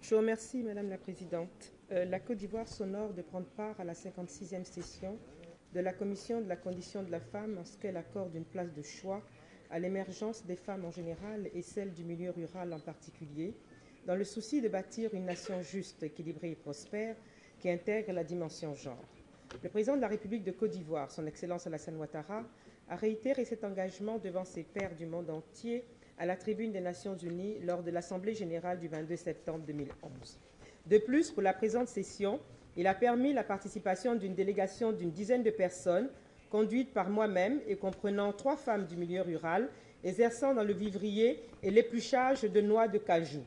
Je vous remercie, Madame la Présidente. La Côte d'Ivoire s'honore de prendre part à la 56e session de la Commission de la condition de la femme en ce qu'elle accorde une place de choix à l'émergence des femmes en général et celle du milieu rural en particulier, dans le souci de bâtir une nation juste, équilibrée et prospère qui intègre la dimension genre. Le président de la République de Côte d'Ivoire, son Excellence Alassane Ouattara, a réitéré cet engagement devant ses pairs du monde entier à la tribune des Nations Unies lors de l'Assemblée générale du 22 septembre 2011. De plus, pour la présente session, il a permis la participation d'une délégation d'une dizaine de personnes, conduite par moi-même et comprenant 3 femmes du milieu rural, exerçant dans le vivrier et l'épluchage de noix de cajou.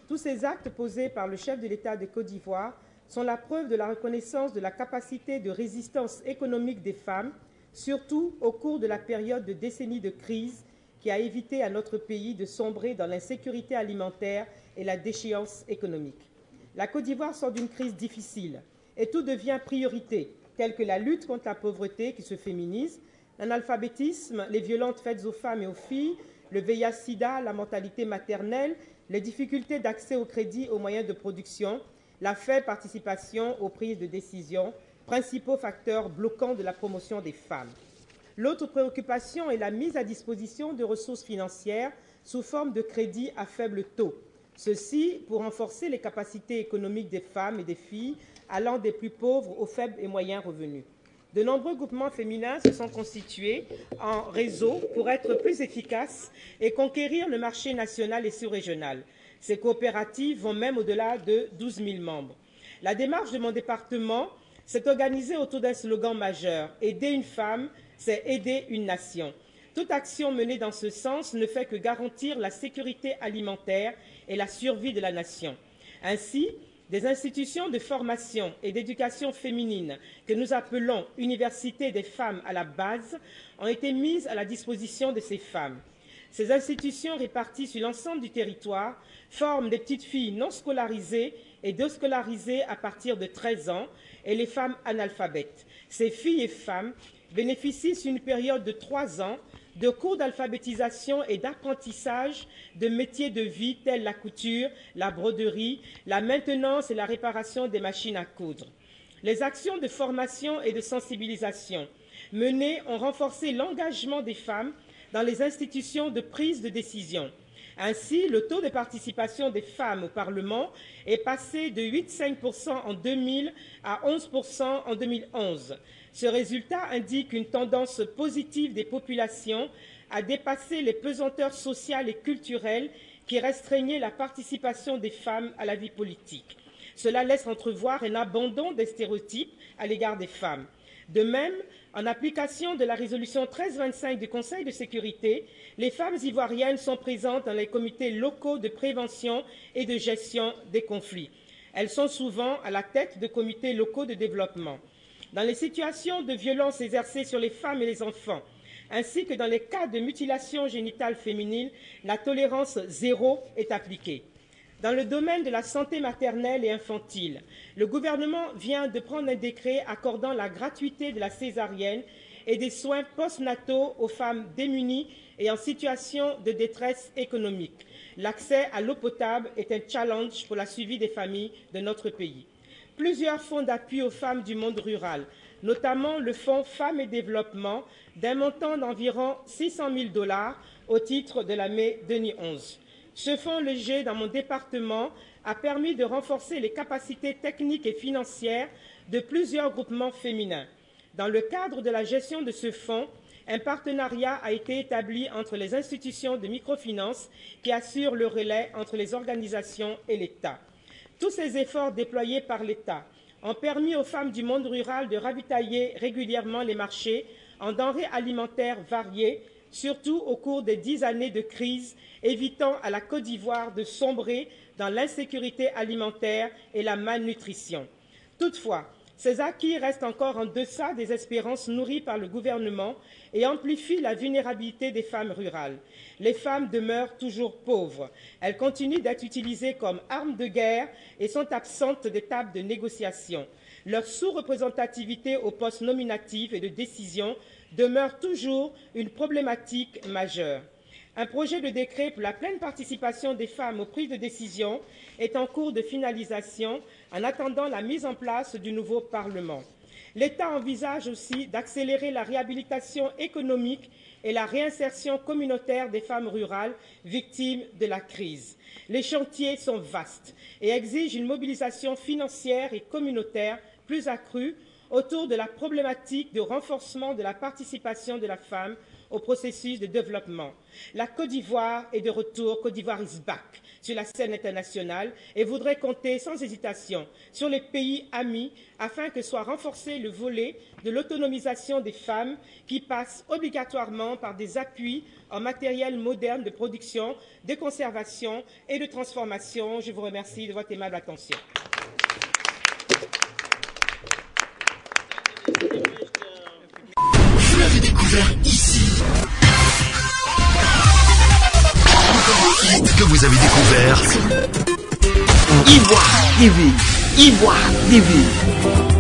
Tous ces actes posés par le chef de l'État de Côte d'Ivoire sont la preuve de la reconnaissance de la capacité de résistance économique des femmes, surtout au cours de la période de décennies de crise qui a évité à notre pays de sombrer dans l'insécurité alimentaire et la déchéance économique. La Côte d'Ivoire sort d'une crise difficile et tout devient priorité, telles que la lutte contre la pauvreté qui se féminise, l'analphabétisme, les violences faites aux femmes et aux filles, le VIH-Sida, la mortalité maternelle, les difficultés d'accès au crédit aux moyens de production, la faible participation aux prises de décision, principaux facteurs bloquants de la promotion des femmes. L'autre préoccupation est la mise à disposition de ressources financières sous forme de crédits à faible taux. Ceci pour renforcer les capacités économiques des femmes et des filles allant des plus pauvres aux faibles et moyens revenus. De nombreux groupements féminins se sont constitués en réseau pour être plus efficaces et conquérir le marché national et sous-régional. Ces coopératives vont même au-delà de 12 000 membres. La démarche de mon département s'est organisée autour d'un slogan majeur « Aider une femme, c'est aider une nation ». Toute action menée dans ce sens ne fait que garantir la sécurité alimentaire et la survie de la nation. Ainsi, des institutions de formation et d'éducation féminine que nous appelons « Université des femmes à la base » ont été mises à la disposition de ces femmes. Ces institutions réparties sur l'ensemble du territoire forment des petites filles non scolarisées et déscolarisées à partir de 13 ans et les femmes analphabètes. Ces filles et femmes bénéficient sur une période de 3 ans de cours d'alphabétisation et d'apprentissage de métiers de vie tels la couture, la broderie, la maintenance et la réparation des machines à coudre. Les actions de formation et de sensibilisation menées ont renforcé l'engagement des femmes dans les institutions de prise de décision. Ainsi, le taux de participation des femmes au Parlement est passé de 8,5% en 2000 à 11% en 2011. Ce résultat indique une tendance positive des populations à dépasser les pesanteurs sociales et culturelles qui restreignaient la participation des femmes à la vie politique. Cela laisse entrevoir un abandon des stéréotypes à l'égard des femmes. De même, en application de la résolution 1325 du Conseil de sécurité, les femmes ivoiriennes sont présentes dans les comités locaux de prévention et de gestion des conflits. Elles sont souvent à la tête de comités locaux de développement. Dans les situations de violence exercées sur les femmes et les enfants, ainsi que dans les cas de mutilation génitale féminine, la tolérance zéro est appliquée. Dans le domaine de la santé maternelle et infantile, le gouvernement vient de prendre un décret accordant la gratuité de la césarienne et des soins postnataux aux femmes démunies et en situation de détresse économique. L'accès à l'eau potable est un challenge pour la suivi des familles de notre pays. Plusieurs fonds d'appui aux femmes du monde rural, notamment le Fonds Femmes et Développement, d'un montant d'environ 600 000 $ au titre de la mai 2011. Ce fonds léger dans mon département a permis de renforcer les capacités techniques et financières de plusieurs groupements féminins. Dans le cadre de la gestion de ce fonds, un partenariat a été établi entre les institutions de microfinance qui assurent le relais entre les organisations et l'État. Tous ces efforts déployés par l'État ont permis aux femmes du monde rural de ravitailler régulièrement les marchés en denrées alimentaires variées, surtout au cours des 10 années de crise, évitant à la Côte d'Ivoire de sombrer dans l'insécurité alimentaire et la malnutrition. Toutefois, ces acquis restent encore en deçà des espérances nourries par le gouvernement et amplifient la vulnérabilité des femmes rurales. Les femmes demeurent toujours pauvres. Elles continuent d'être utilisées comme armes de guerre et sont absentes des tables de négociation. Leur sous-représentativité aux postes nominatifs et de décision demeure toujours une problématique majeure. Un projet de décret pour la pleine participation des femmes aux prises de décision est en cours de finalisation en attendant la mise en place du nouveau Parlement. L'État envisage aussi d'accélérer la réhabilitation économique et la réinsertion communautaire des femmes rurales victimes de la crise. Les chantiers sont vastes et exigent une mobilisation financière et communautaire plus accrue autour de la problématique de renforcement de la participation de la femme au processus de développement. La Côte d'Ivoire est de retour, Côte d'Ivoire is back, sur la scène internationale et voudrait compter sans hésitation sur les pays amis afin que soit renforcé le volet de l'autonomisation des femmes qui passe obligatoirement par des appuis en matériel moderne de production, de conservation et de transformation. Je vous remercie de votre aimable attention. Vous l'avez découvert ici. Que vous avez découvert Ivoire TV. Ivoire TV.